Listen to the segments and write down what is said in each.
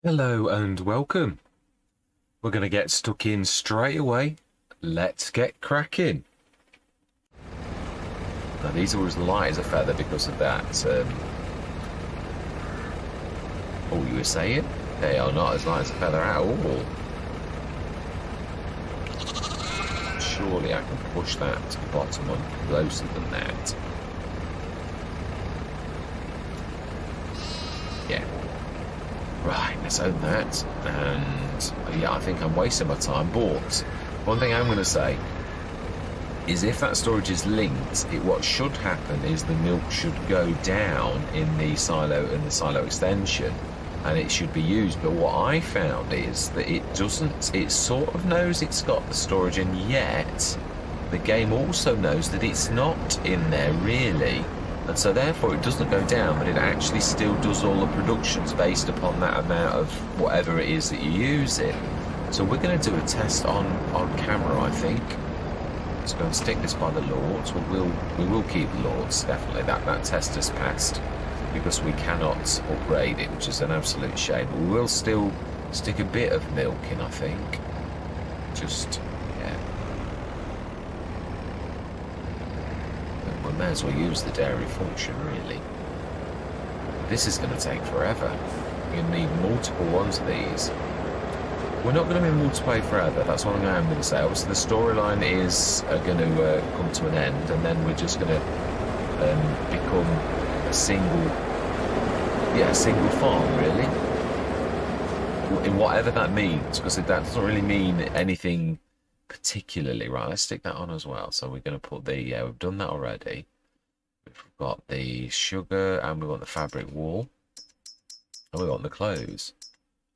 Hello and welcome. We're going to get stuck in straight away. Let's get cracking. Now these are as light as a feather because of that. Oh, you were saying? They are not as light as a feather at all. Surely I can push that to the bottom one closer than that. Yeah. Right, let's own that. And yeah, I think I'm wasting my time. But one thing I'm going to say is if that storage is linked, what should happen is the milk should go down in the silo and the silo extension, and it should be used. But what I found is that it doesn't. It sort of knows it's got the storage, and yet the game also knows that it's not in there really. And so therefore it doesn't go down, but it actually still does all the productions based upon that amount of whatever it is that you're using. So we're going to do a test on camera, I think. Let's go and stick this by the Lords. We will keep the Lords, definitely. That test has passed because we cannot upgrade it, which is an absolute shame. But we will still stick a bit of milk in, I think. Just, yeah. We may as well use the dairy function, really. This is going to take forever. You're going to need multiple ones of these. We're not going to be multiplayer forever, that's one thing I am going to say. Obviously the storyline is going to come to an end, and then we're just going to become a single farm, really. In whatever that means, because that doesn't really mean anything particularly. Right, let's stick that on as well. So we're going to put the, we've done that already. We've got the sugar, and we want the fabric wool, and we want the clothes.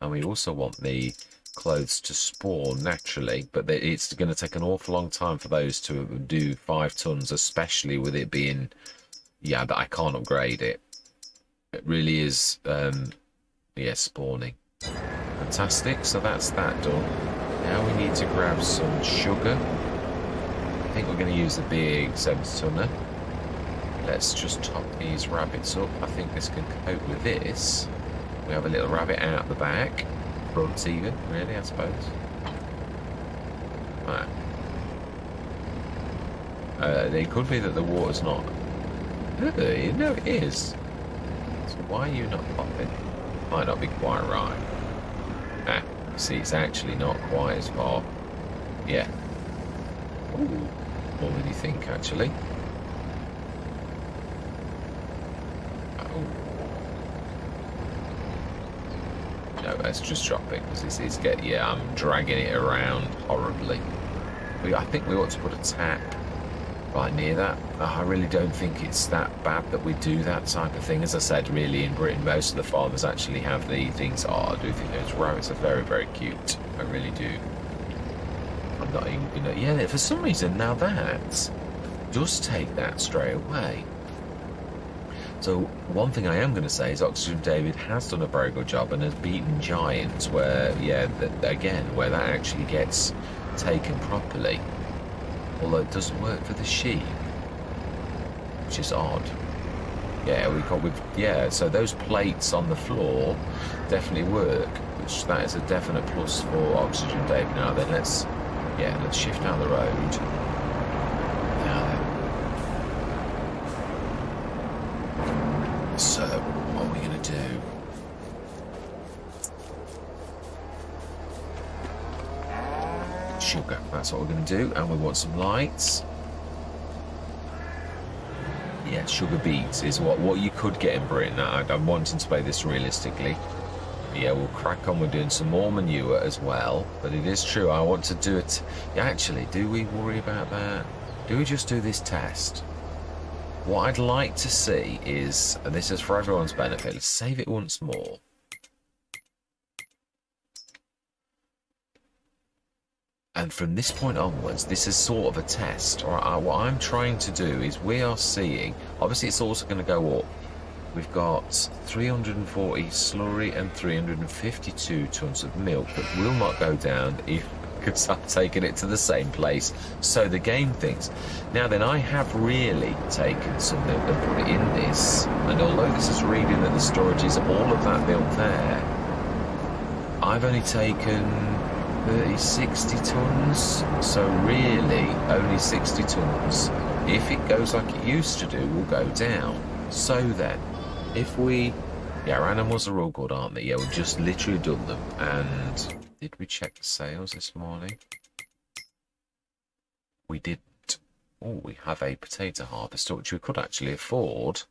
And we also want the clothes to spawn naturally, but it's going to take an awful long time for those to do 5 tons, especially with it being, yeah, that I can't upgrade it. It really is, yeah, spawning. Fantastic, so that's that done. Now we need to grab some sugar. I think we're going to use the big 70-tonner. Let's just top these rabbits up. I think this can cope with this. We have a little rabbit out the back. Front even, really, I suppose. Right. It could be that the water's not... No, it is. So why are you not popping? Might not be quite right. Ah, see, it's actually not quite as far. Yeah. Ooh, more than you think, actually. No, let's just drop it because it's yeah, I'm dragging it around horribly. I think we ought to put a tap right near that. I really don't think it's that bad that we do that type of thing. As I said, really in Britain, most of the farmers actually have the things. Oh, I do think those rabbits are very, very cute. I really do. I'm not even, yeah, for some reason now that does take that straight away. So one thing I am going to say is Oxygen David has done a very good job and has beaten Giants where, yeah, again, where that actually gets taken properly. Although it doesn't work for the sheep, which is odd. Yeah, yeah, so those plates on the floor definitely work, which that is a definite plus for Oxygen David. Now then, let's shift down the road. So, what are we going to do? Sugar, that's what we're going to do. And we want some lights. Yeah, sugar beets is what you could get in Britain. I'm wanting to play this realistically. Yeah, we'll crack on with doing some more manure as well. But it is true, I want to do it. Yeah, actually, do we worry about that? Do we just do this test? What I'd like to see is, and this is for everyone's benefit, let's save it once more. And from this point onwards, this is sort of a test. Or what I'm trying to do is we are seeing, obviously it's also going to go up. We've got 340 slurry and 352 tons of milk that will not go down if because I've taken it to the same place, so the game thinks. Now then, I have really taken some milk and put it in this, and although this is reading that the storage is all of that milk there, I've only taken 60 tons, so really only 60 tons. If it goes like it used to do, we'll go down. So then, if we... Yeah, our animals are all good, aren't they? Yeah, we've just literally done them. And did we check the sales this morning? We did. Oh, we have a potato harvester, which we could actually afford.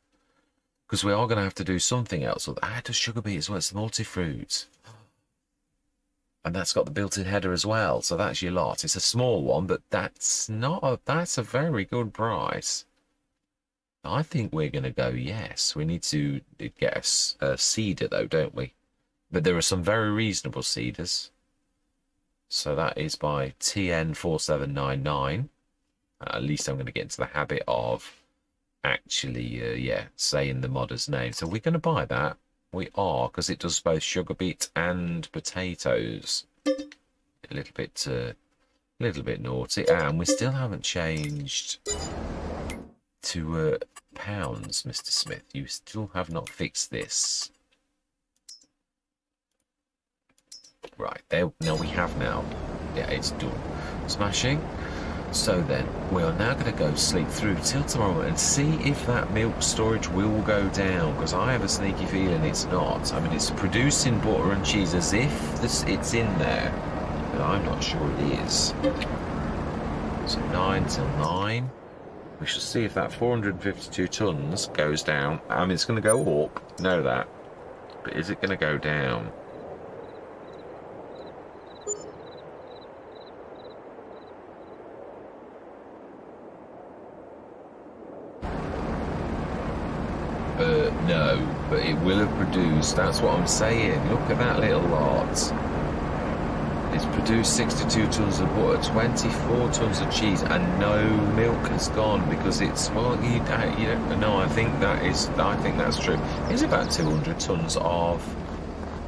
Because we are going to have to do something else. Does sugar beet as well. It's the multi-fruit. And that's got the built-in header as well. So that's your lot. It's a small one, but that's a very good price. I think we're going to go yes. We need to get a seeder though, don't we? But there are some very reasonable seeders. So that is by TN4799. At least I'm going to get into the habit of actually, saying the modder's name. So we're going to buy that. We are, because it does both sugar beet and potatoes. A little bit naughty. And we still haven't changed to pounds, Mr. Smith. You still have not fixed this. Right, there. No, we have now. Yeah, it's done. Smashing. So then, we are now going to go sleep through till tomorrow and see if that milk storage will go down, because I have a sneaky feeling it's not. I mean, it's producing butter and cheese as if it's in there, but I'm not sure it is. So 9 till 9. We shall see if that 452 tons goes down. I mean, it's going to go up, know that, but is it going to go down? No, but it will have produced, that's what I'm saying. Look at that little lot. It's produced 62 tons of butter, 24 tons of cheese, and no milk has gone because it's, well, you don't know. I think that's true. It's about 200 tons of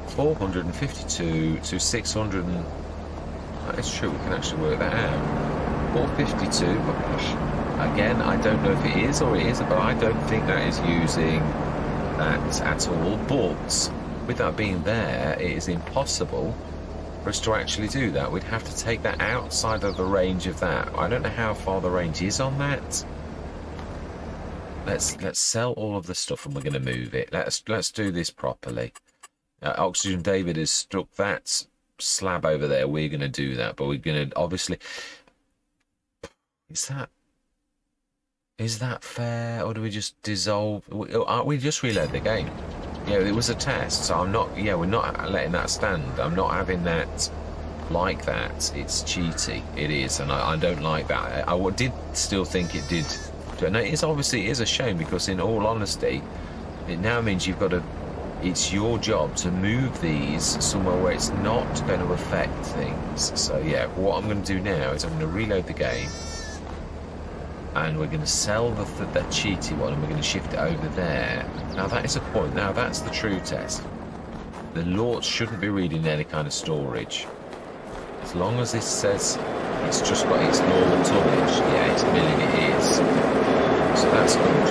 452 to 600. That is true, we can actually work that out. 452, but again, I don't know if it is or it isn't, but I don't think that is using that at all. But with that being there, it is impossible for us to actually do that. We'd have to take that outside of the range of that. I don't know how far the range is on that. Let's sell all of the stuff and we're going to move it. Let's do this properly. Oxygen David has stuck that slab over there. We're going to do that, but we're going to obviously... Is that fair, or do we just dissolve? We just reload the game. Yeah, it was a test, so I'm not. Yeah, we're not letting that stand. I'm not having that like that. It's cheaty. It is, and I don't like that. I did still think it did. And it is obviously a shame, because in all honesty, it now means you've got to. It's your job to move these somewhere where it's not going to affect things. So yeah, what I'm going to do now is I'm going to reload the game. And we're going to sell the cheaty one, and we're going to shift it over there. Now that is a point. Now that's the true test. The Lord shouldn't be reading any kind of storage. As long as this says it's just got its normal tonnage, yeah, it's milling it is. So that's good.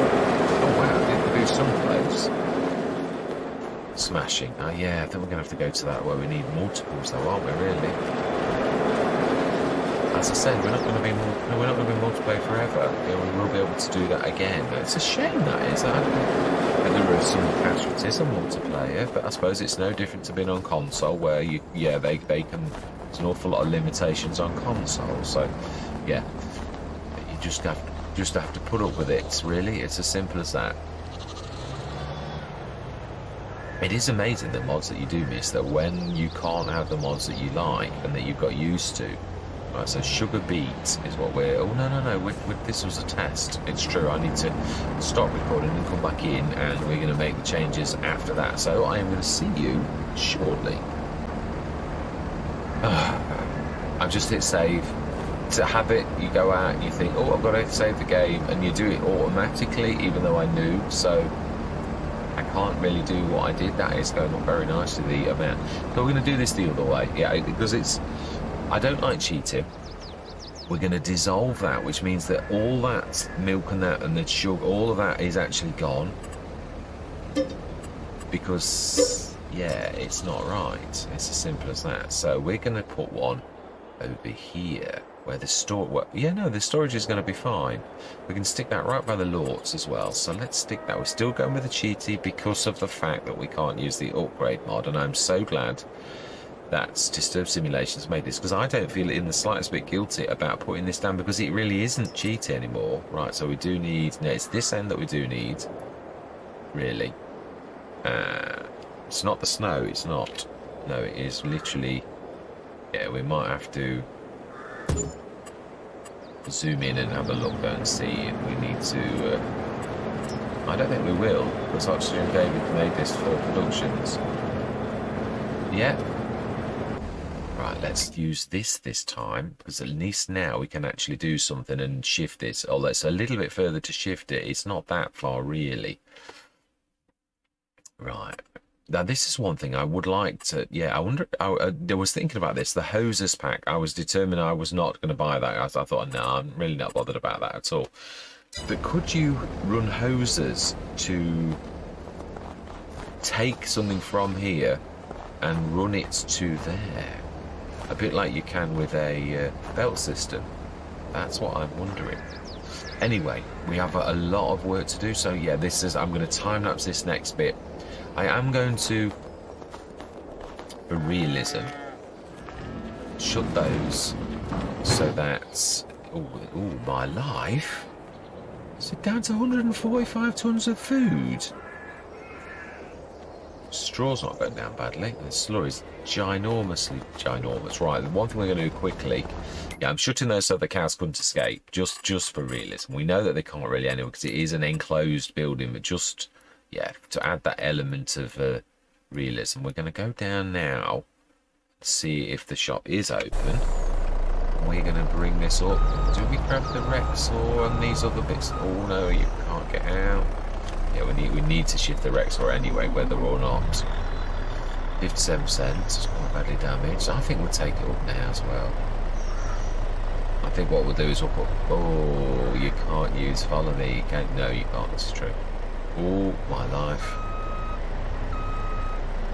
Oh wow, did we do someplace? Smashing. Oh yeah, I think we're going to have to go to that where we need multiples though, aren't we, really? As I said, we're not going to be multiplayer forever. We will be able to do that again. But it's a shame that is. There are some casualties on multiplayer, but I suppose it's no different to being on console, where they can. There's an awful lot of limitations on console. So, yeah, you just have to put up with it. Really, it's as simple as that. It is amazing the mods that you do miss. That when you can't have the mods that you like and that you've got used to. Right, so sugar beet is what we're... Oh, no. This was a test. It's true. I need to stop recording and come back in, and we're going to make the changes after that. So I am going to see you shortly. I've just hit save. It's a habit. You go out, you think, oh, I've got to save the game, and you do it automatically, even though I knew. So I can't really do what I did. That is going up very nicely, the amount. So we're going to do this the other way. Yeah, because it's... I don't like cheating. We're going to dissolve that, which means that all that milk and the sugar, all of that is actually gone. Because, yeah, it's not right. It's as simple as that. So we're going to put one over here where the store. Well, yeah, no, the storage is going to be fine. We can stick that right by the lords as well. So let's stick that. We're still going with the cheaty because of the fact that we can't use the upgrade mod, and I'm so glad that's Disturbed Simulations made this, because I don't feel in the slightest bit guilty about putting this down, because it really isn't cheaty anymore. Right, so we do need, no, it's this end that we do need, really. It's not the snow, it's not. No, it is literally, yeah, we might have to zoom in and have a look and see if we need to. I don't think we will, because Oxygen David made this for productions. Yeah. Right, let's use this time, because at least now we can actually do something and shift it. Although it's a little bit further to shift it, it's not that far really. Right, now this is one thing I would like to, yeah, I wonder, I was thinking about this, the hoses pack. I was determined I was not going to buy that. I thought, no, I'm really not bothered about that at all. But could you run hoses to take something from here and run it to there? A bit like you can with a belt system. That's what I'm wondering. Anyway, we have a lot of work to do. So yeah, this is, I'm going to time-lapse this next bit. I am going to, for realism, shut those so that, oh my life. Is it down to 145 tons of food? Straw's not going down badly. The slur is ginormously ginormous. Right, the one thing we're going to do quickly, yeah, I'm shutting those so the cows couldn't escape, just for realism. We know that they can't really anyway because it is an enclosed building, but just, yeah, to add that element of realism, we're going to go down now, see if the shop is open. We're going to bring this up. Do we grab the Rexor and these other bits? Oh no, you can't get out. Yeah, we need to shift the Rexor anyway, whether or not. 57%, it's quite badly damaged. I think we'll take it up now as well. I think what we'll do is we'll put, oh, you can't use follow me. You can't, no, you can't, this is true. Oh, my life.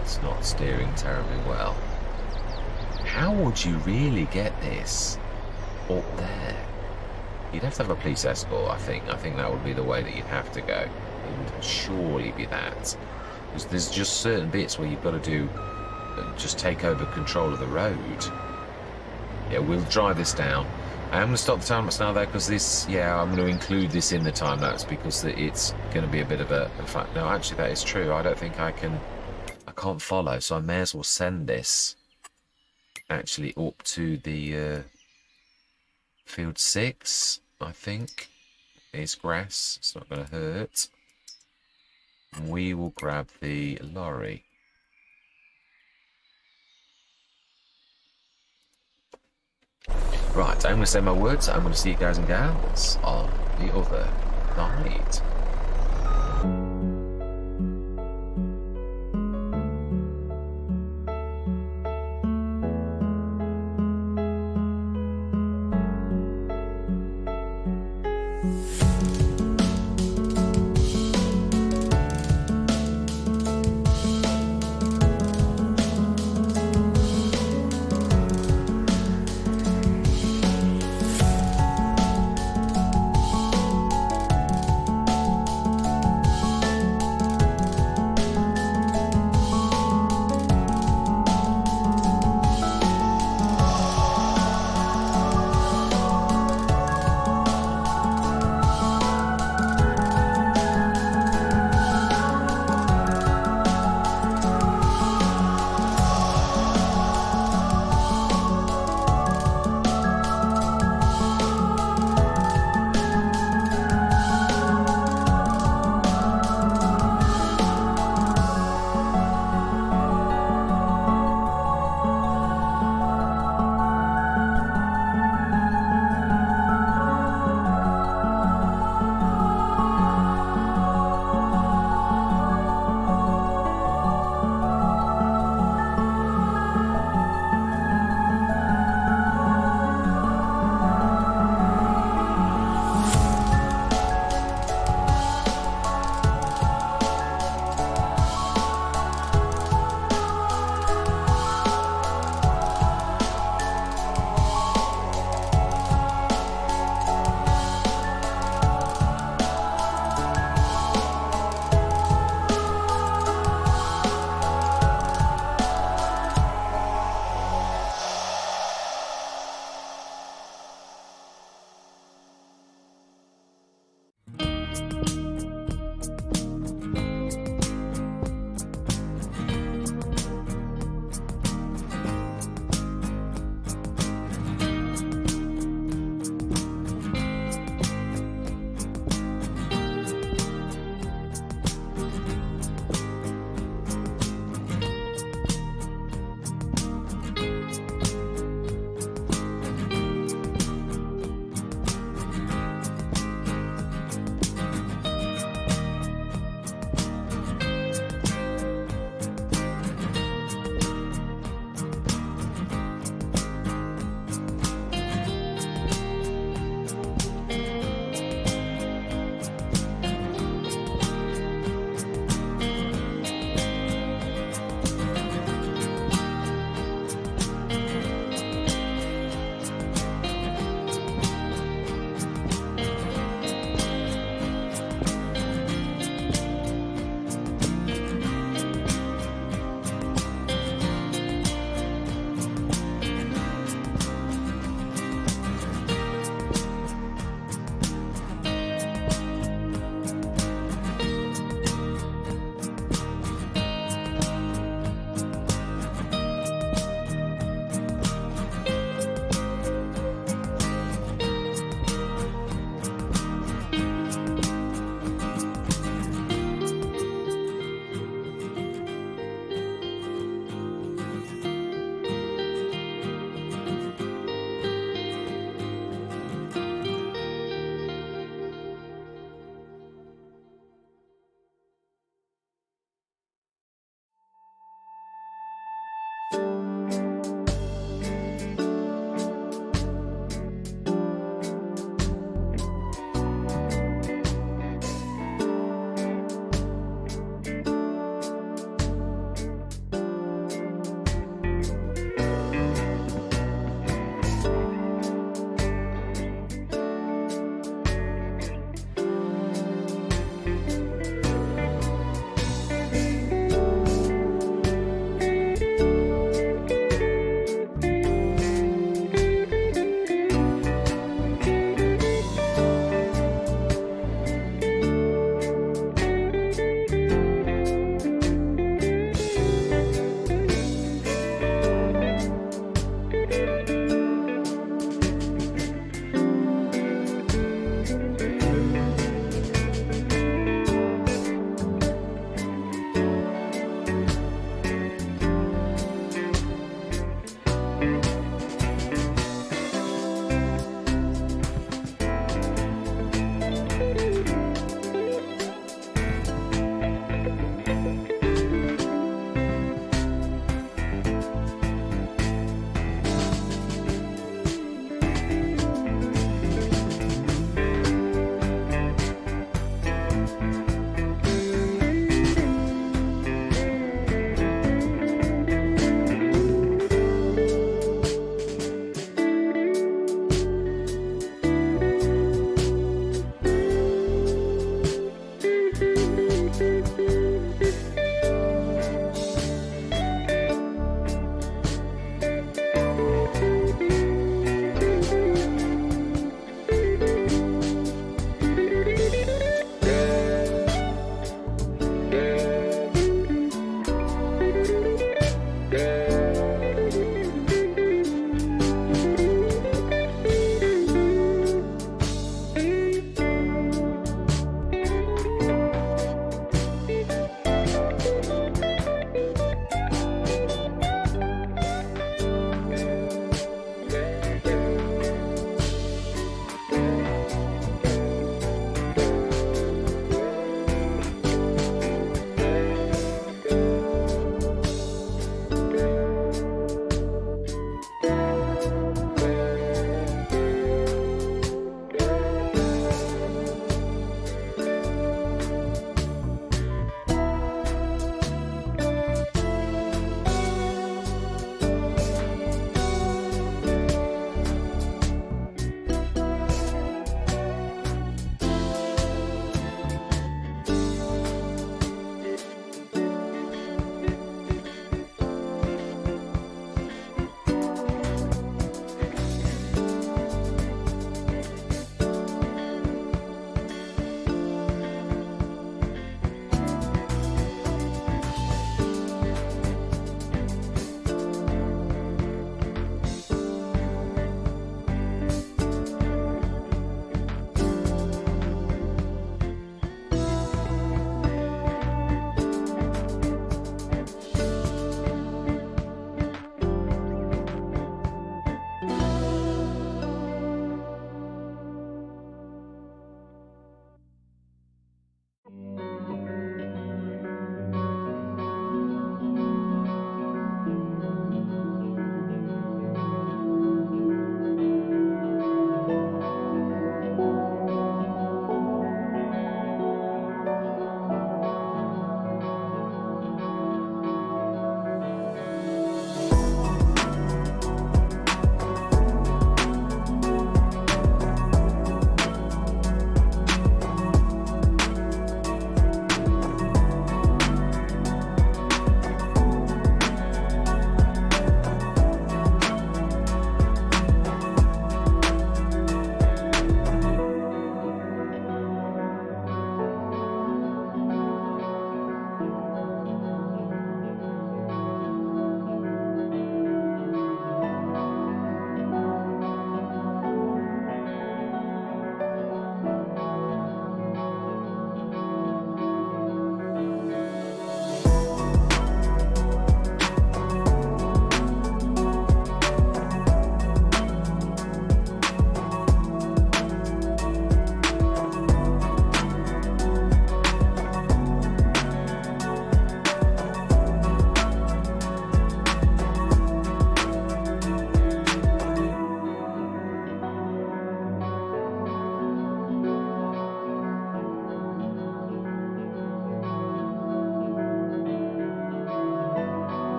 It's not steering terribly well. How would you really get this up there? You'd have to have a police escort, I think. I think that would be the way that you'd have to go. It would surely be that. Because there's just certain bits where you've got to do, just take over control of the road. Yeah, we'll drive this down. I'm going to stop the time lapse now there because this, yeah, I'm going to include this in the time lapse because it's going to be a bit of a, in fact, no, actually that is true. I don't think I can't follow, so I may as well send this actually up to the field 6, I think. It's grass, it's not going to hurt. We will grab the lorry. Right, I'm going to say my words. I'm going to see you guys and gals on the other side.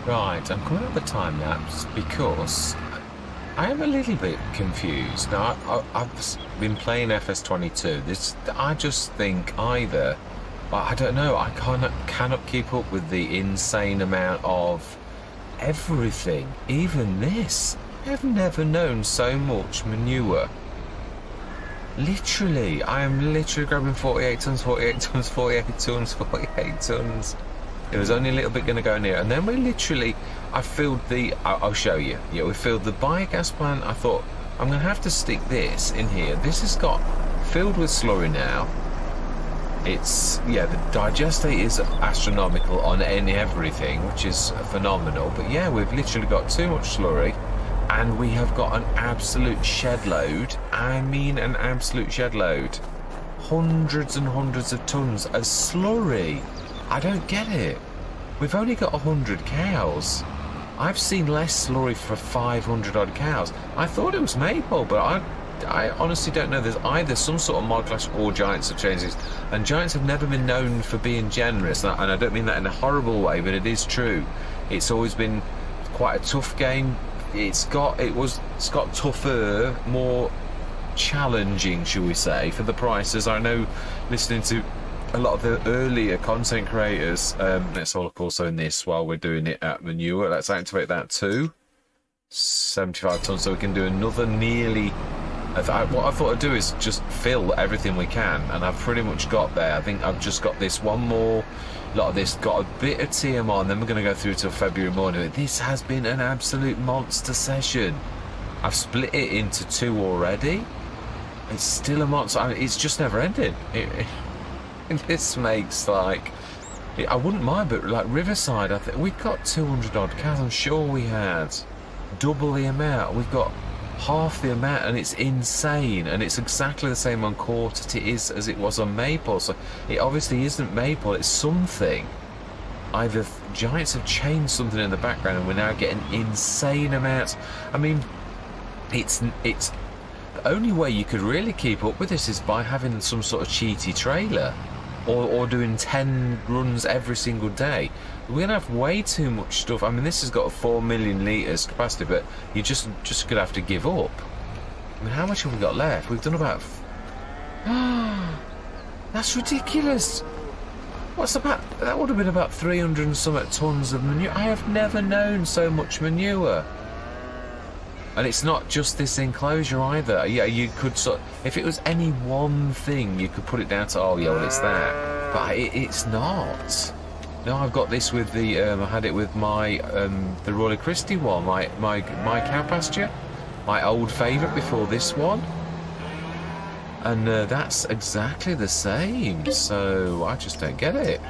Right, I'm coming up with time lapse because I am a little bit confused. Now, I've been playing FS22. I just think either, I don't know, I cannot keep up with the insane amount of everything. Even this. I've never known so much manure. Literally, I am literally grabbing 48 tons, 48 tons, 48 tons, 48 tons. There was only a little bit going to go in here, and then I filled I'll show you. Yeah, we filled the biogas plant. I thought, I'm going to have to stick this in here. This has got filled with slurry now. It's, yeah, the digestate is astronomical on everything, which is phenomenal. But yeah, we've literally got too much slurry, and we have got an absolute shed load. I mean, an absolute shed load. Hundreds and hundreds of tons of slurry. I don't get it. We've only got 100 cows. I've seen less slurry for 500 odd cows. I thought it was maple, but I honestly don't know. There's either some sort of mod clash or giants have changed this. And giants have never been known for being generous. And I don't mean that in a horrible way, but it is true. It's always been quite a tough game. It's got tougher, more challenging, shall we say, for the prices. I know, listening to a lot of the earlier content creators, let's all look also in this while we're doing it at manure. Let's activate that too. 75 tons, so we can do another nearly. What I thought I'd do is just fill everything we can, and I've pretty much got there. I think I've just got this one more lot of this, got a bit of TMR, and then we're going to go through till February morning. This has been an absolute monster session. I've split it into 2 already. It's still a monster. It's just never ended. This makes, like, I wouldn't mind, but like Riverside, I think we got 200 odd cows. I'm sure we had double the amount. We've got half the amount, and it's insane. And it's exactly the same on Court as it was on Maple. So it obviously isn't Maple. It's something. Either giants have changed something in the background, and we're now getting insane amounts. I mean, it's the only way you could really keep up with this is by having some sort of cheaty trailer. Or doing 10 runs every single day. We're going to have way too much stuff. I mean, this has got a 4 million litres capacity, but you're just going to have to give up. I mean, how much have we got left? We've done about... That's ridiculous. That would have been about 300 and some tons of manure. I have never known so much manure. And it's not just this enclosure either. Yeah, you could if it was any one thing, you could put it down to, oh yeah, well it's that. But it's not. No, I've got this with the. I had it with my the Royal Christie one, my cow pasture, my old favourite before this one. And that's exactly the same. So I just don't get it.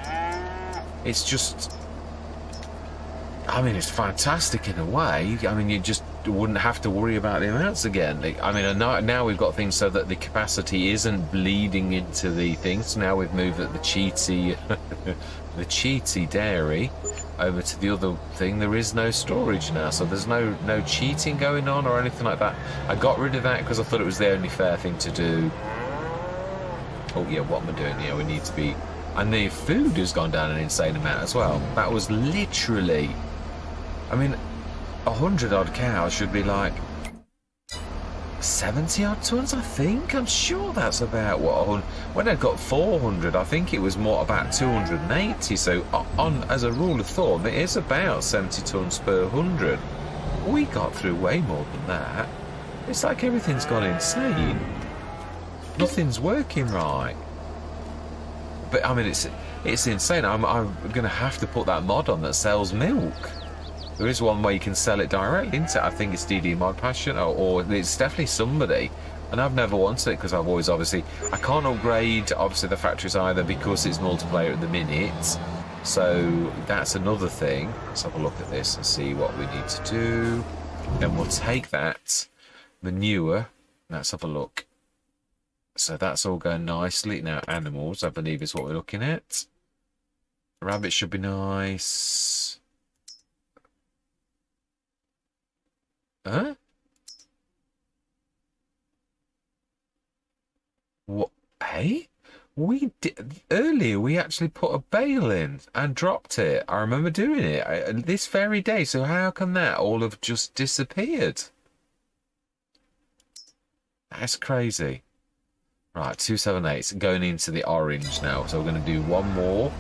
It's just. I mean, it's fantastic in a way. I mean, you just wouldn't have to worry about the amounts again. I mean, now we've got things so that the capacity isn't bleeding into the things. Now we've moved the cheaty, the cheaty dairy over to the other thing. There is no storage now, so there's no cheating going on or anything like that. I got rid of that because I thought it was the only fair thing to do. Oh yeah, what am I doing here? We need to be... And the food has gone down an insane amount as well. That was literally... I mean, 100 odd cows should be like 70 odd tons, I think. I'm sure that's about what. When I got 400, I think it was more about 280. So, as a rule of thumb, it is about 70 tons per 100. We got through way more than that. It's like everything's gone insane. Nothing's working right. But I mean, it's insane. I'm going to have to put that mod on that sells milk. There is one way you can sell it directly into, I think it's DD Mod Passion, or it's definitely somebody. And I've never wanted it because I've always I can't upgrade obviously the factories either because it's multiplayer at the minute. So that's another thing. Let's have a look at this and see what we need to do. Then we'll take that manure. Let's have a look. So that's all going nicely. Now animals, I believe, is what we're looking at. Rabbits should be nice. Huh? What? Hey? We did earlier. We actually put a bale in and dropped it. I remember doing it this very day. So how can that all have just disappeared? That's crazy. Right, 278 going into the orange now. So we're going to do one more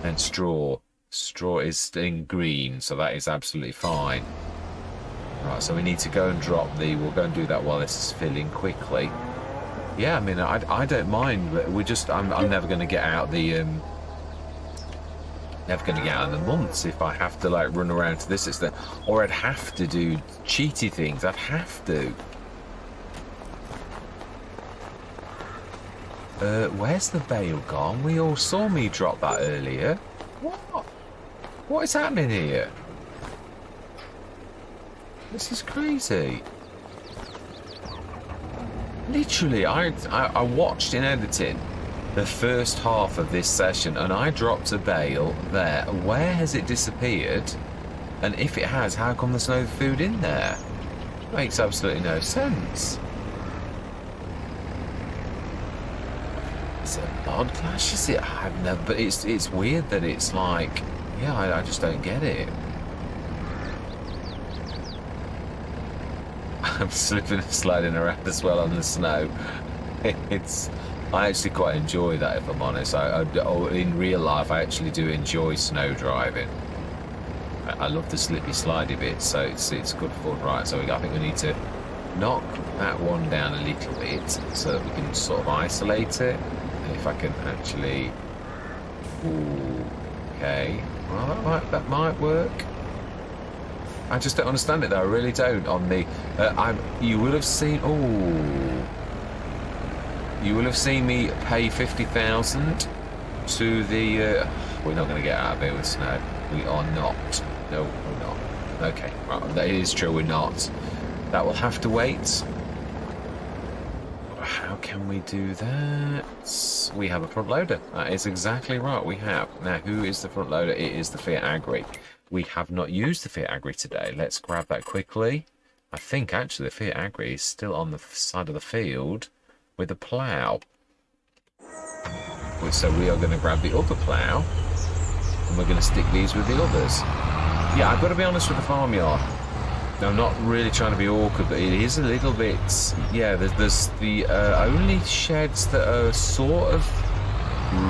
and straw. Straw is in green, so that is absolutely fine. Right, so we need to go and drop the. We'll go and do that while this is filling quickly. Yeah, I mean, I don't mind, but we just I'm never going to get out the never going to get out in the months if I have to like run around to this extent, or I'd have to do cheaty things. I'd have to. Where's the bale gone? We all saw me drop that earlier. What? What is happening here? This is crazy. Literally, I watched in editing the first half of this session and I dropped a bale there. Where has it disappeared? And if it has, how come there's no food in there? Makes absolutely no sense. Is it a mod clash? Is it? I've never, but it's weird that it's like, yeah, I just don't get it. I'm slipping and sliding around as well on the snow. I actually quite enjoy that, if I'm honest. In real life, I actually do enjoy snow driving. I love the slippy slidey bits, so it's good fun. Right, so I think we need to knock that one down a little bit so that we can sort of isolate it. If I can actually... Ooh, okay. Well, that might work. I just don't understand it though. I really don't. On the, you will have seen. Oh, you will have seen me pay 50,000 to the. We're not going to get out of here with snow. We are not. No, we're not. Okay, right. That is true. We're not. That will have to wait. How can we do that? We have a front loader. That is exactly right. We have. Now, who is the front loader? It is the Fiat Agri. We have not used the Fiat Agri today. Let's grab that quickly. I think actually the Fiat Agri is still on the side of the field with a plough. So we are going to grab the other plough and we're going to stick these with the others. Yeah, I've got to be honest with the farmyard. I'm not really trying to be awkward, but it is a little bit... Yeah, there's the only sheds that are sort of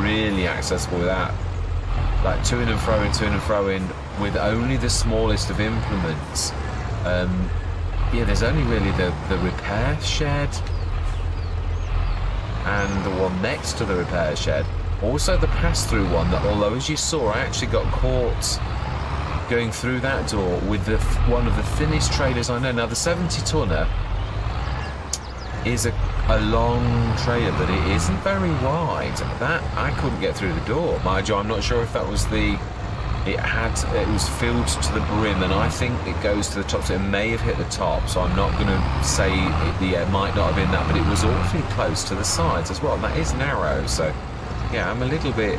really accessible without... Like to and fro-in, with only the smallest of implements. Yeah, there's only really the repair shed and the one next to the repair shed. Also the pass-through one that, although as you saw, I actually got caught going through that door with one of the thinnest trailers I know. Now the 70-tonner is a long trailer, but it isn't very wide. That I couldn't get through the door. Mind you, I'm not sure if that was the... It was filled to the brim, and I think it goes to the top, so it may have hit the top. So I'm not going to say it might not have been that, but it was awfully close to the sides as well. And that is narrow, so yeah, I'm a little bit...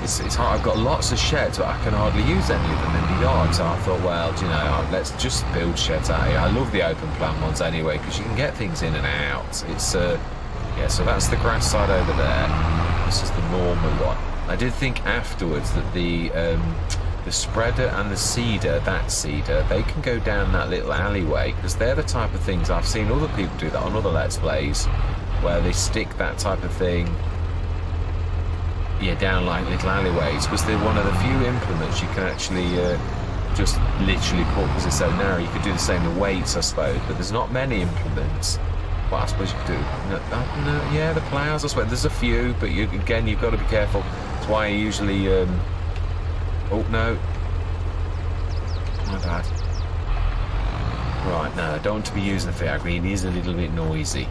It's hard. I've got lots of sheds, but I can hardly use any of them in the yard. So I thought, well, you know, let's just build sheds out here. I love the open plan ones anyway, because you can get things in and out. It's yeah. So that's the grass side over there. This is the normal one. I did think afterwards that the spreader and the seeder, they can go down that little alleyway, because they're the type of things I've seen other people do that on other Let's Plays, where they stick that type of thing. Yeah, down like little alleyways, because they're one of the few implements you can actually just literally put, because it's so narrow. You could do the same with weights, I suppose, but there's not many implements. What I suppose you could do, yeah, the ploughs, I suppose. There's a few, but again, you've got to be careful. That's why I usually, oh no, my bad. Right, no, I don't want to be using the Fiat Agri. It is a little bit noisy.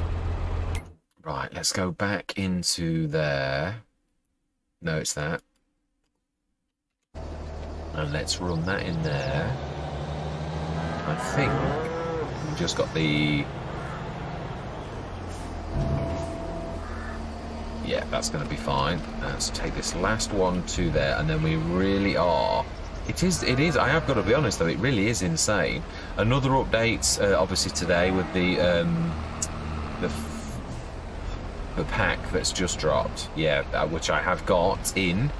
Right, let's go back into there. No, it's that. And let's run that in there. I think we just got the... Yeah, that's going to be fine. Let's take this last one to there, and then we really are... It is, I have got to be honest though, it really is insane. Another update, obviously today with the the pack that's just dropped. Yeah, which I have got in.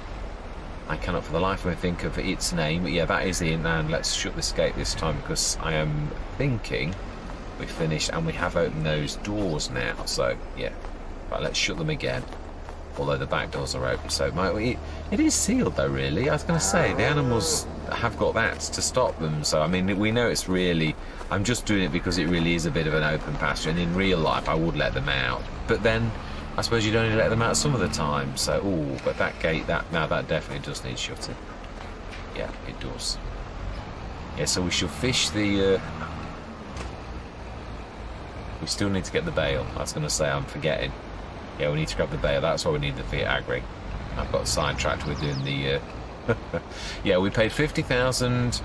I cannot for the life of me think of its name, but yeah, that is in. And let's shut this gate this time, because I am thinking we finished and we have opened those doors now. So yeah, right, let's shut them again. Although the back doors are open, so it is sealed though. Really, I was going to say the animals have got that to stop them. So I mean, we know it's really. I'm just doing it because it really is a bit of an open pasture, and in real life I would let them out. But then I suppose you'd only let them out some of the time. So but that gate, that definitely does need shutting. Yeah, it does. Yeah, so we shall fish the. We still need to get the bale. I was going to say, I'm forgetting. Yeah, we need to grab the bale. That's why we need the Fiat Agri. I've got sidetracked with doing the. Yeah, we paid 50,000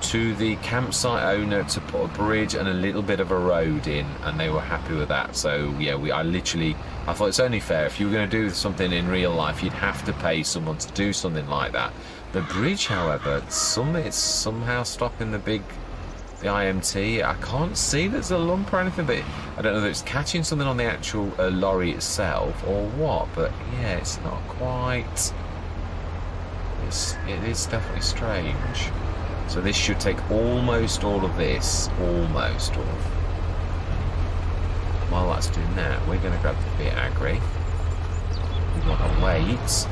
to the campsite owner to put a bridge and a little bit of a road in, and they were happy with that. So yeah, I thought it's only fair. If you were going to do something in real life, you'd have to pay someone to do something like that. The bridge, however, it's somehow stopping the IMT. I can't see there's a lump or anything, but I don't know if it's catching something on the actual lorry itself or what. But yeah, it's not quite. It is definitely strange. So this should take almost all of this, almost all. While that's doing that, we're going to grab the Fiat Agri. We want to wait.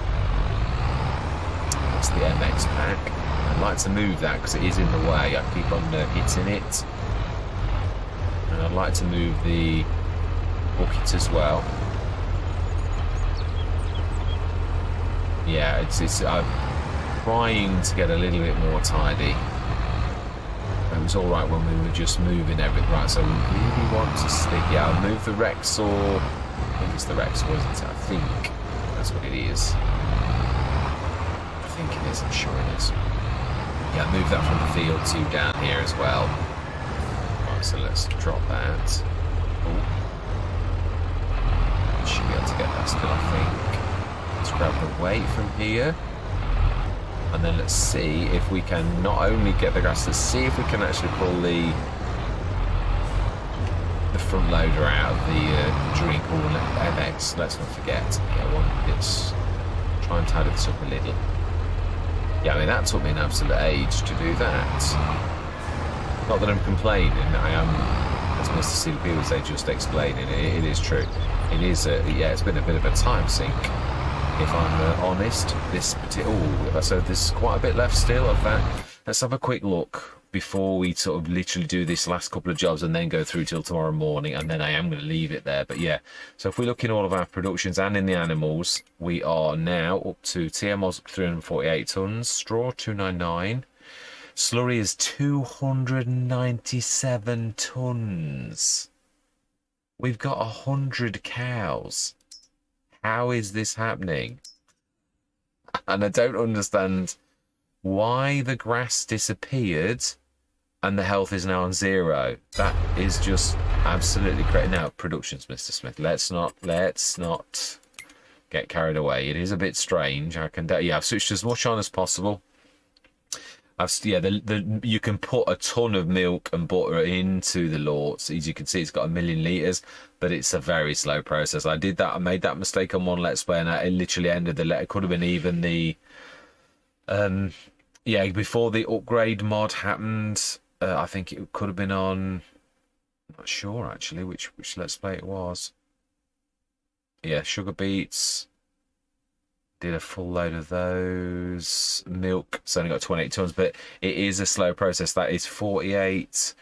That's the MX pack. I'd like to move that because it is in the way. I keep on hitting it. And I'd like to move the bucket as well. Yeah, I'm trying to get a little bit more tidy. It was alright when we were just moving everything. Right, so we really want to stick. Yeah, I'll move the Rexall. I think it's the Rexall, isn't it? I think that's what it is. I think it is, I'm sure it is. Yeah, move that from the field to down here as well. Right, so let's drop that. Oh. Should be able to get that still, I think. Let's grab the weight from here. And then let's see if we can not only get the grass, let's see if we can actually pull the front loader out of the drink or MX. Let's not forget. Yeah, let's try and tidy this up a little. Yeah, I mean, that took me an absolute age to do that. Not that I'm complaining, I am, as Mr. CDP would say, just explaining. It is true. It is, yeah, it's been a bit of a time sink, if I'm honest. So there's quite a bit left still of that. Let's have a quick look before we sort of literally do this last couple of jobs and then go through till tomorrow morning, and then I am going to leave it there. But yeah, so if we look in all of our productions and in the animals, we are now up to TMO's 348 tons, straw 299, slurry is 297 tons. We've got 100 cows. How is this happening? And I don't understand why the grass disappeared and the health is now on 0. That is just absolutely great. Now, productions, Mr. Smith. Let's not get carried away. It is a bit strange. I've switched as much on as possible. You can put a ton of milk and butter into the Lorts. As you can see, it's got 1 million litres, but it's a very slow process. I did that. I made that mistake on one Let's Play, and it literally ended the It could have been even the before the upgrade mod happened. I think it could have been on. I'm not sure actually which Let's Play it was. Yeah, sugar beets. Did a full load of those. Milk, it's only got 28 tons, but it is a slow process. That is 48,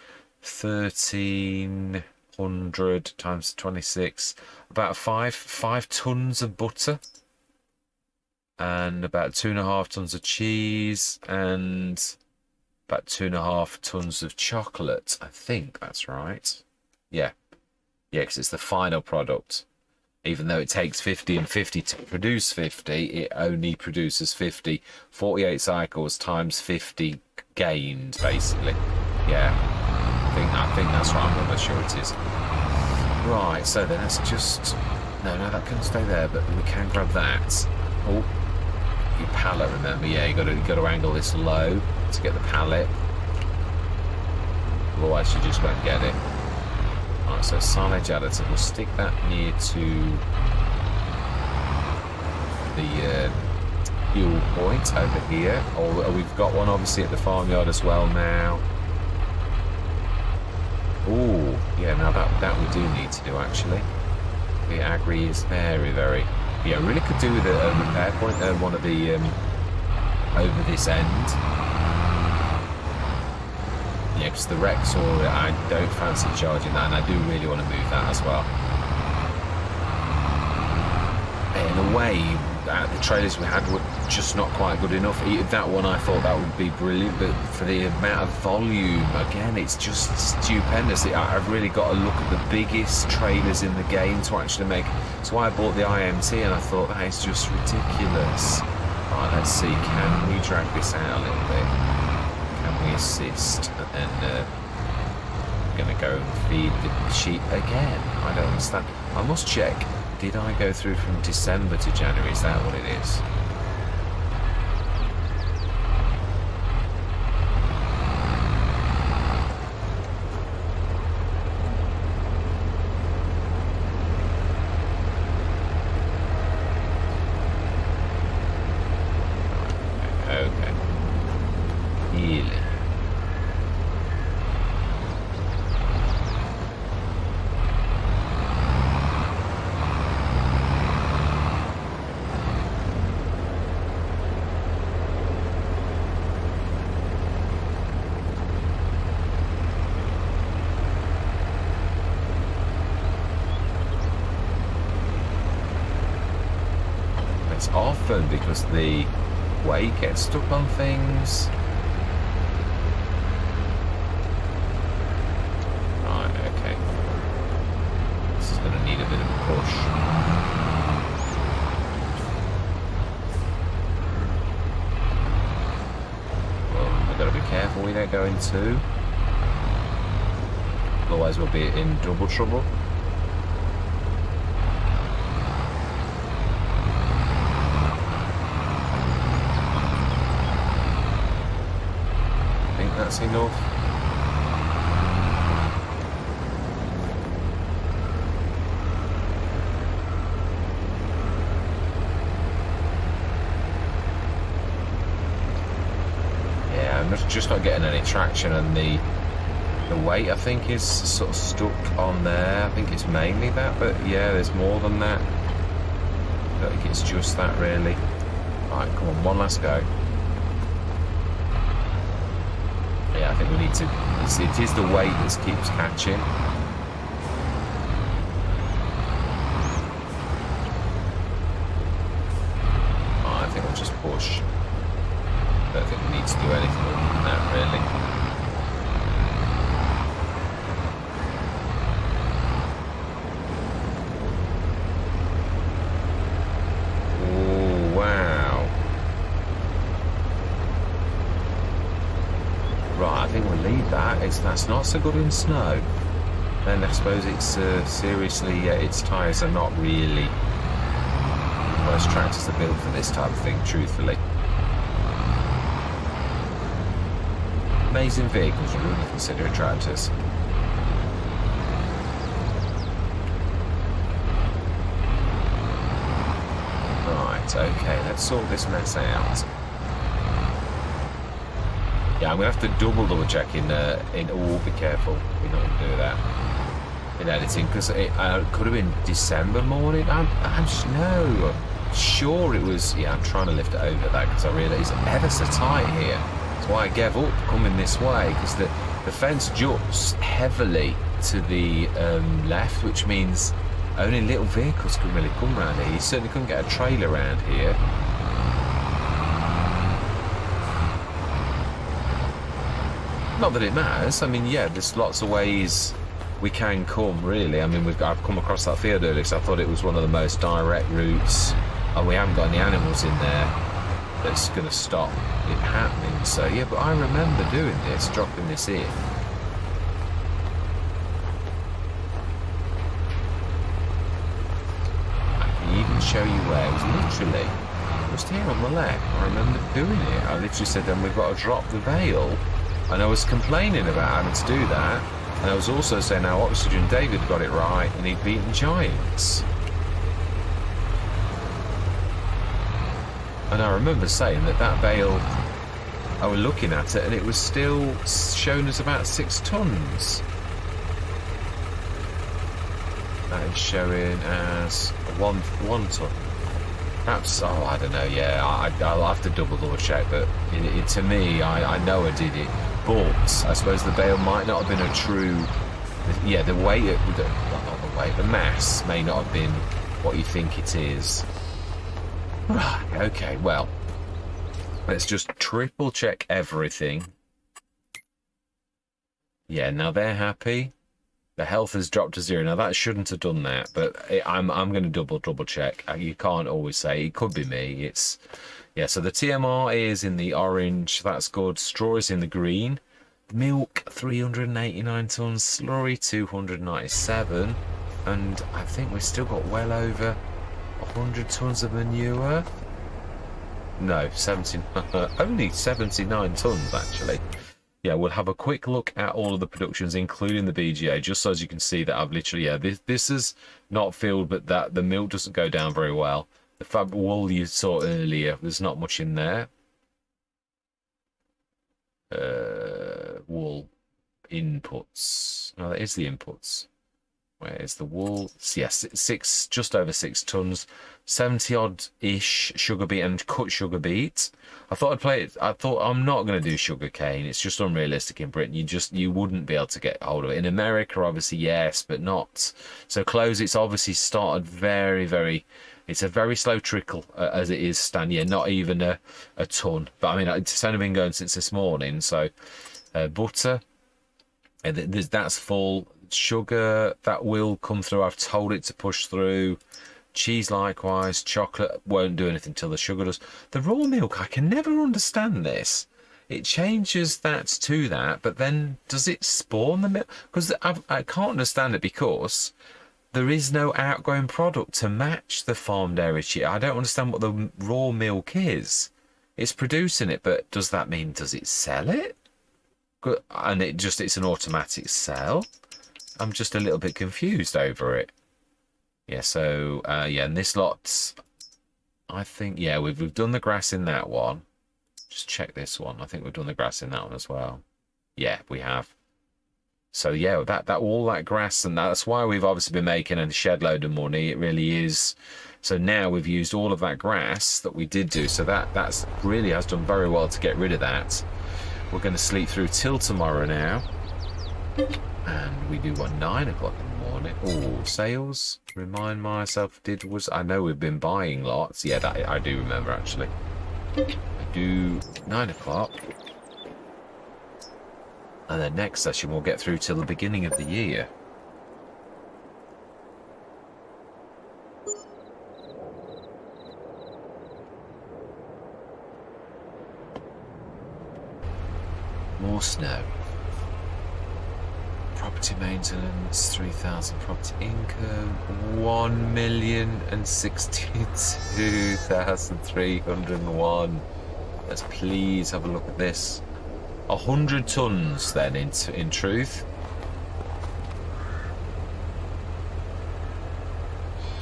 1300 times 26, about five tons of butter, and about 2.5 tons of cheese, and about 2.5 tons of chocolate. I think that's right. Yeah, because it's the final product. Even though it takes 50 and 50 to produce 50, it only produces 50. 48 cycles times 50 gained, basically. Yeah, I think that's right. I'm almost sure it is. Right, so then let's just... No, that can stay there, but we can grab that. Oh, your pallet, remember? Yeah, you got to angle this low to get the pallet. Otherwise, you just won't get it. Right, so silage additive, we'll stick that near to the fuel point over here. Or we've got one obviously at the farmyard as well now. Oh, yeah, now that we do need to do actually. The agri is very, very... Yeah, really could do with a repair point, one of the over this end. Yeah, because the Rexor, I don't fancy charging that, and I do really want to move that as well. In a way, the trailers we had were just not quite good enough. That one I thought that would be brilliant, but for the amount of volume, again, it's just stupendous. I've really got to look at the biggest trailers in the game to actually make. So I bought the IMT, and I thought that is just ridiculous. Right, let's see. Can we drag this out a little bit? Can we assist? And then I'm going to go and feed the sheep again. I don't understand. I must check. Did I go through from December to January? Is that what it is? Okay. Heal. It's often because the weight gets stuck on things. Right, okay. This is going to need a bit of a push. Well, we've got to be careful we don't go into. Otherwise we'll be in double trouble. That's enough. Yeah, I'm just not getting any traction, and the weight I think is sort of stuck on there. I think it's mainly that, but yeah, there's more than that. I don't think it's just that really. Alright, come on, one last go. Yeah, I think we need to... It is the weight that keeps catching. Oh, I think we'll just push. I don't think we need to do anything more than that, really. Oh, wow. Right, I think we'll leave that. That's not so good in snow. And I suppose it's seriously, its tyres are not really... Most tractors are built for this type of thing, truthfully. Amazing vehicles, you really consider tractors. Right, okay, let's sort this mess out. Yeah, I'm going to have to double check in oh, be careful, we're not going to do that in editing, because it could have been December morning. I'm no, sure it was, yeah, I'm trying to lift it over that because I realise it's ever so tight here. That's why I gave up coming this way, because the fence juts heavily to the left, which means only little vehicles can really come around here. You certainly couldn't get a trailer around here. Not that it matters. I mean, yeah, there's lots of ways we can come, really. I mean, I've come across that field earlier, so I thought it was one of the most direct routes, and we haven't got any animals in there that's going to stop it happening. So, yeah, but I remember doing this, dropping this in. I can even show you where. It was literally just here on the left. I remember doing it. I literally said, then we've got to drop the veil. And I was complaining about having to do that, and I was also saying how Oxygen David got it right and he'd beaten Giants. And I remember saying that bale, I was looking at it and it was still showing us about 6 tons. That is showing as one ton. Perhaps, oh, I don't know, yeah, I'll have to double check, but to me, I know I did it. But I suppose the bale might not have been a true, yeah, the weight, not the weight, the mass may not have been what you think it is. Right, okay, well, let's just triple check everything. Yeah, now they're happy. The health has dropped to 0. Now that shouldn't have done that, but I'm going to double check. You can't always say. It could be me. It's, yeah. So the TMR is in the orange. That's good. Straw is in the green. Milk 389 tons. Slurry 297, and I think we've still got well over 100 tons of manure. No, 70. Only 79 tons actually. Yeah, we'll have a quick look at all of the productions, including the BGA, just so as you can see that I've literally, yeah, this is not filled, but that the milk doesn't go down very well. The fab wool you saw earlier, there's not much in there. Wool inputs. No, that is the inputs. Where is the wool? Yes, just over 6 tons, 70 odd ish sugar beet and cut sugar beet. I thought I'd play it. I thought I'm not going to do sugar cane. It's just unrealistic in Britain. You wouldn't be able to get hold of it. In America, obviously, yes, but not so close. It's obviously started very. It's a very slow trickle as it is stand. Yeah, not even a ton. But I mean, it's only been going since this morning. So butter, that's full. Sugar, that will come through. I've told it to push through. Cheese likewise. Chocolate won't do anything till the sugar does. The raw milk, I can never understand this. It changes that to that, but then does it spawn the milk? Because I can't understand it, because there is no outgoing product to match the farmed dairy cheese. I don't understand what the raw milk is. It's producing it, but does that mean, does it sell it? And it's an automatic sell? I'm just a little bit confused over it. Yeah, so, yeah, and this lot, I think, yeah, we've done the grass in that one. Just check this one. I think we've done the grass in that one as well. Yeah, we have. So, yeah, that all that grass, and that's why we've obviously been making a shed load of money. It really is. So now we've used all of that grass that we did do. So that's really has done very well to get rid of that. We're going to sleep through till tomorrow now. And we do what, 9 o'clock in the morning. Oh, sales. Remind myself, I know we've been buying lots. Yeah, that I do remember actually. I do 9 o'clock. And the next session we'll get through till the beginning of the year. More snow. Property maintenance, 3,000. Property income, 1,062,301. Let's please have a look at this. 100 tons then, in truth.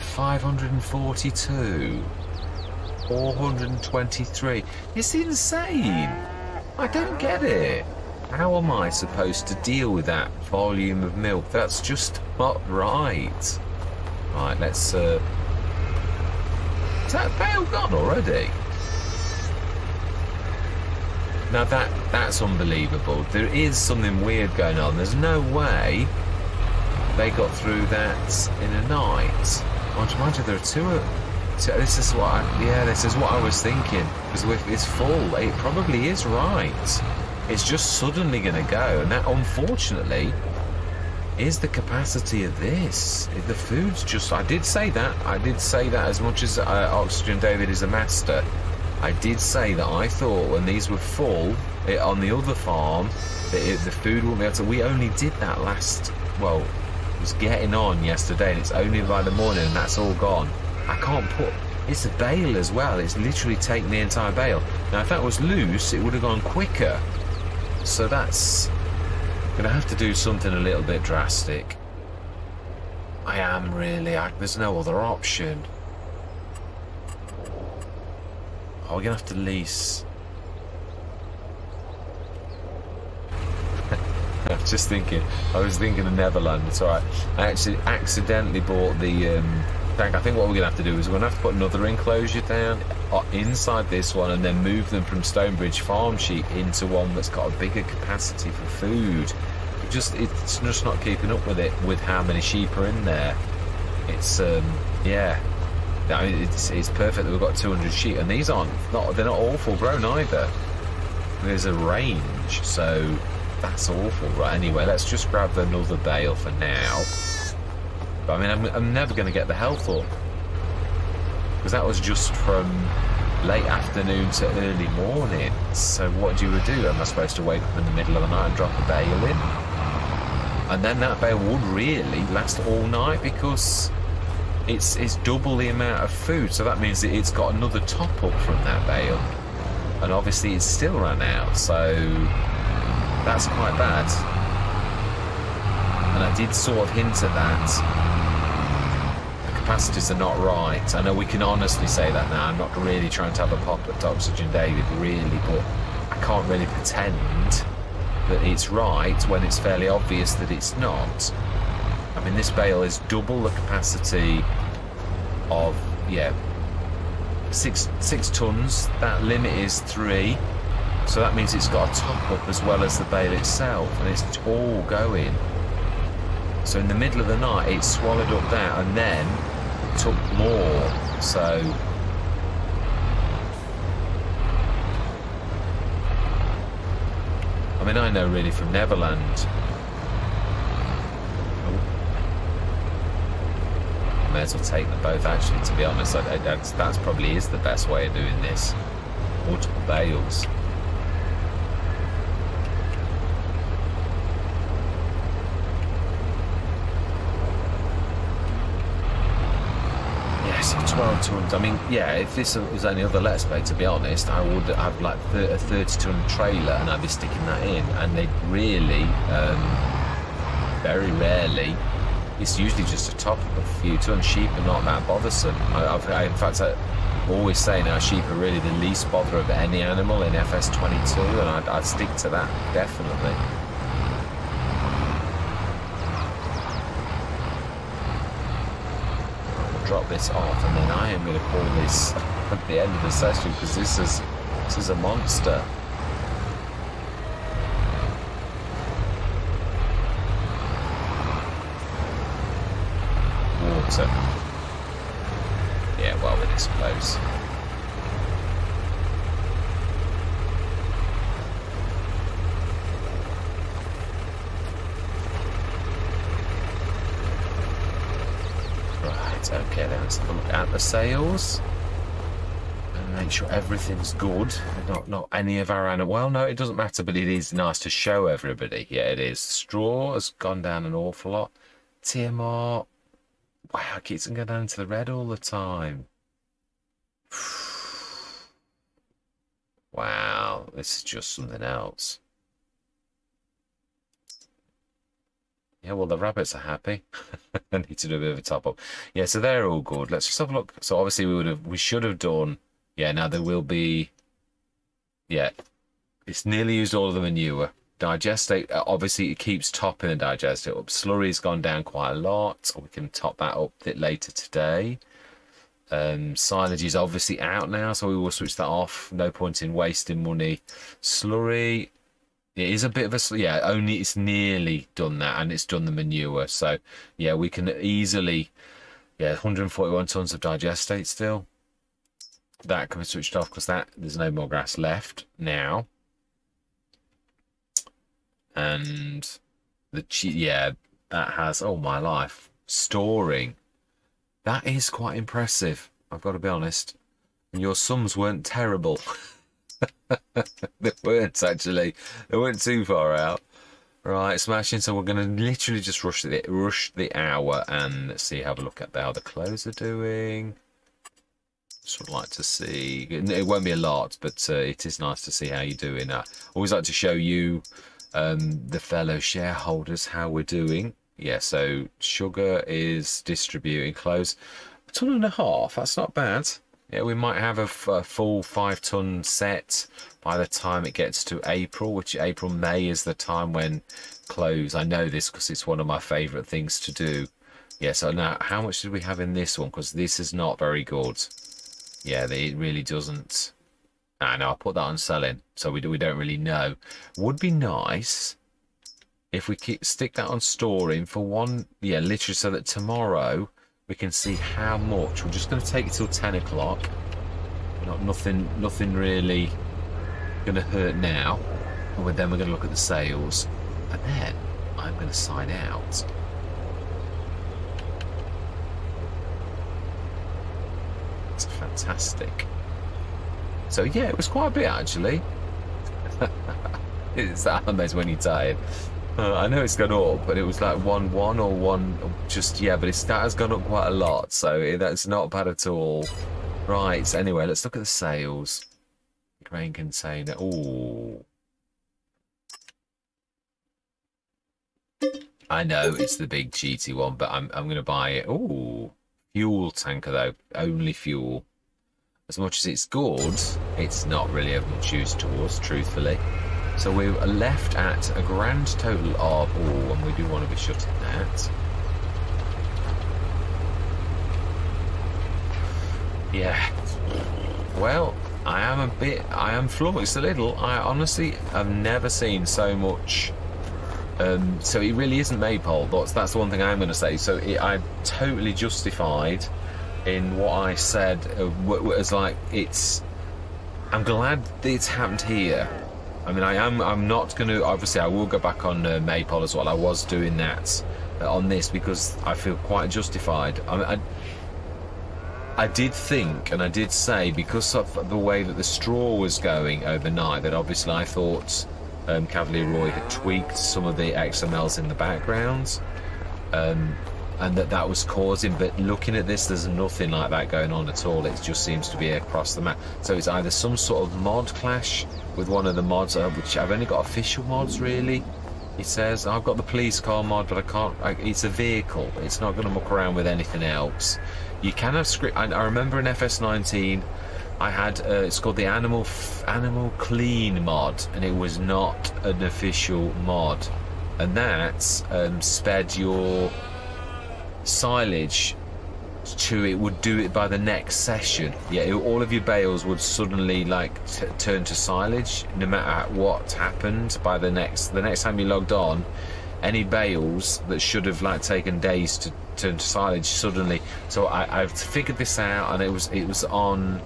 542. 423. It's insane. I don't get it. How am I supposed to deal with that volume of milk? That's just not right. Right, let's... Is that bale gone already? Now that's unbelievable. There is something weird going on. There's no way they got through that in a night. Imagine there are two of them. So this is what I was thinking. Because if it's full, it probably is right. It's just suddenly going to go, and that, unfortunately, is the capacity of this. The food's just... I did say that as much as Oxygen David is a master. I did say that I thought when these were full, on the other farm, that the food wouldn't be able to... We only did that last... Well, it was getting on yesterday, and it's only by the morning, and that's all gone. I can't put... It's a bale as well. It's literally taken the entire bale. Now, if that was loose, it would have gone quicker. So that's going to have to do something a little bit drastic. I am really... there's no other option. Oh, we're gonna have to lease. I was thinking of Neverland. It's alright. I actually accidentally bought the tank. I think what we're gonna have to do is we're gonna have to put another enclosure down inside this one, and then move them from Stonebridge farm sheep into one that's got a bigger capacity for food. It's just not keeping up with it, with how many sheep are in there. It's yeah. I mean, it's perfect that we've got 200 sheep, and these they're not all full grown either. There's a range, so that's awful. Right, anyway, let's just grab another bale for now. But I mean, I'm never going to get the health up, because that was just from late afternoon to early morning. So what do you do? Am I supposed to wake up in the middle of the night and drop a bale in? And then that bale would really last all night, because it's double the amount of food, so that means that it's got another top up from that bale, and obviously it's still run out, so that's quite bad. And I did sort of hint at that. The capacities are not right. I know we can honestly say that now. I'm not really trying to have a pop at Oxygen David, really, but I can't really pretend that it's right when it's fairly obvious that it's not. I mean, this bale is double the capacity of, yeah, six tons. That limit is 3, so that means it's got a top up as well as the bale itself, and it's all going. So in the middle of the night, it swallowed up that and then took more. So I mean, I know really from Neverland. I may as well take them both, actually, to be honest. That's probably is the best way of doing this. Multiple bales. Yes, 12 tons. I mean, yeah, if this was any other Let's Play, to be honest, I would have like a 30-ton trailer and I'd be sticking that in. And they'd really, very rarely, it's usually just a top of a few tons. Sheep are not that bothersome. In fact, I always say now sheep are really the least bother of any animal in FS22, and I'd stick to that, definitely. I'll drop this off, and then I am going to call this at the end of the session, because this is a monster. So, yeah, well, we're this close. Right, okay, then let's have a look at the sails and make sure everything's good. Not any of our animals. Well, no, it doesn't matter, but it is nice to show everybody. Yeah, it is. Straw has gone down an awful lot. TMR. Wow, it keeps on going down into the red all the time. Wow, this is just something else. Yeah, well, the rabbits are happy. I need to do a bit of a top up. Yeah, so they're all good. Let's just have a look. So obviously we should have done. Yeah, now there will be. Yeah, it's nearly used all of the manure. Digestate, obviously it keeps topping the digestate up. Slurry's gone down quite a lot, so we can top that up a bit later today. Silage is obviously out now, so we will switch that off. No point in wasting money. Slurry, it is a bit of a, yeah, only it's nearly done that, and it's done the manure. So yeah, we can easily, yeah, 141 tons of digestate still. That can be switched off because there's no more grass left now. And yeah, that has, oh my life, storing. That is quite impressive, I've got to be honest. And your sums weren't terrible. They weren't, actually. They weren't too far out. Right, smashing. So we're going to literally just rush the hour and see, have a look at how the clothes are doing. Just would like to see. It won't be a lot, but it is nice to see how you're doing. I always like to show you, the fellow shareholders, how we're doing. Yeah, so sugar is distributing clothes. A ton and a half, that's not bad. Yeah, we might have a full 5-ton set by the time it gets to April, which May is the time when close. I know this because it's one of my favourite things to do. Yeah, so now how much did we have in this one? Because this is not very good. Yeah, it really doesn't. No, I'll put that on selling. So we don't really know. Would be nice if we stick that on storing for one, yeah, literally so that tomorrow we can see how much. We're just going to take it till 10 o'clock. Nothing really going to hurt now. And then we're going to look at the sales. And then I'm going to sign out. It's fantastic. So yeah, it was quite a bit actually. It's that amazing when you're tired. I know it's gone up, but it was like 1-1 or 1 just, yeah, but that has gone up quite a lot, so that's not bad at all. Right, so anyway, let's look at the sales. Grain container. Ooh. I know it's the big cheaty one, but I'm going to buy it. Ooh. Fuel tanker though, only fuel. As much as it's good, it's not really of much use to us, truthfully. So we're left at a grand total of, oh, and we do want to be shutting that. Yeah. Well, I am flummoxed a little. I honestly have never seen so much. So it really isn't maypole. That's the one thing I'm going to say. So I'm totally justified in what I said. Was like I'm glad it's happened here. I mean, I'm not going to. Obviously, I will go back on maypole as well. I was doing that on this because I feel quite justified. I did think, and I did say, because of the way that the straw was going overnight, that obviously I thought Cavalier Roy had tweaked some of the XMLs in the background, and that was causing. But looking at this, there's nothing like that going on at all. It just seems to be across the map. So it's either some sort of mod clash with one of the mods, which I've only got official mods really. It says I've got the police car mod, but I can't. It's a vehicle. It's not going to muck around with anything else. You can have script. I remember in FS19, I had it's called the Animal Clean mod, and it was not an official mod, and that sped your silage to, it would do it by the next session. Yeah, all of your bales would suddenly like turn to silage no matter what happened. By the next time you logged on, any bales that should have like taken days to turn to silage suddenly. So I've figured this out, and it was on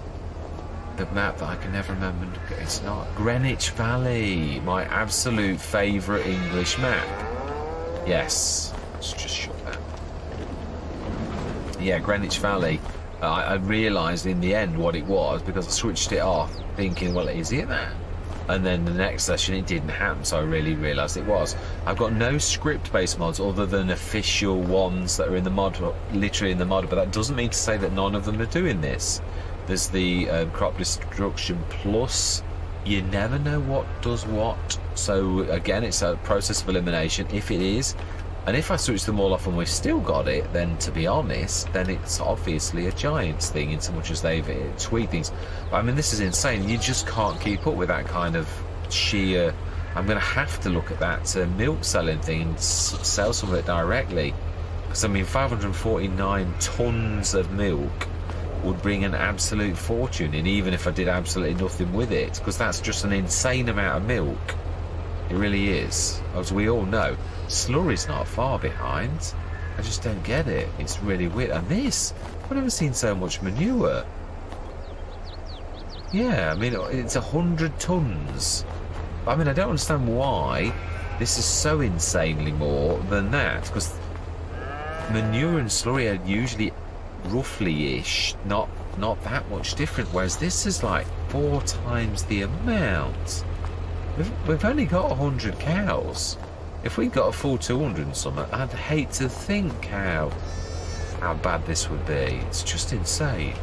the map that I can never remember. It's not Greenwich Valley, my absolute favourite English map. Yes, let's just shut that. Yeah, Greenwich Valley. I realised in the end what it was because I switched it off thinking, well, is it that? And then the next session it didn't happen, so I really realised it was. I've got no script-based mods other than official ones that are in the mod, literally in the mod, but that doesn't mean to say that none of them are doing this. There's the crop destruction plus, you never know what does what. So again, it's a process of elimination if it is. And if I switch them all off and we've still got it, then to be honest, then it's obviously a Giants thing in so much as they've tweaked things. But I mean, this is insane. You just can't keep up with that kind of sheer. I'm going to have to look at that milk selling thing and sell some of it directly. Because I mean, 549 tons of milk would bring an absolute fortune in, even if I did absolutely nothing with it. Because that's just an insane amount of milk. It really is. As we all know, Slurry's not far behind. I just don't get it. It's really weird. And this, I've never seen so much manure. Yeah, I mean, it's 100 tons. I mean, I don't understand why this is so insanely more than that. Because manure and slurry are usually roughly-ish, not that much different. Whereas this is like 4 times the amount. We've only got 100 cows. If we got a full 200 and something, I'd hate to think how bad this would be. It's just insane.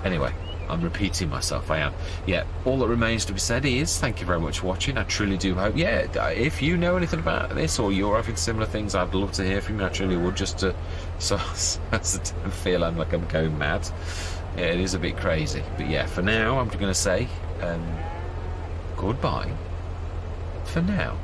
Anyway, I'm repeating myself. I am. Yeah, all that remains to be said is thank you very much for watching. I truly do hope. Yeah, if you know anything about this or you're having similar things, I'd love to hear from you. I truly would, just to so I don't feel like I'm going mad. Yeah, it is a bit crazy. But yeah, for now, I'm going to say goodbye for now.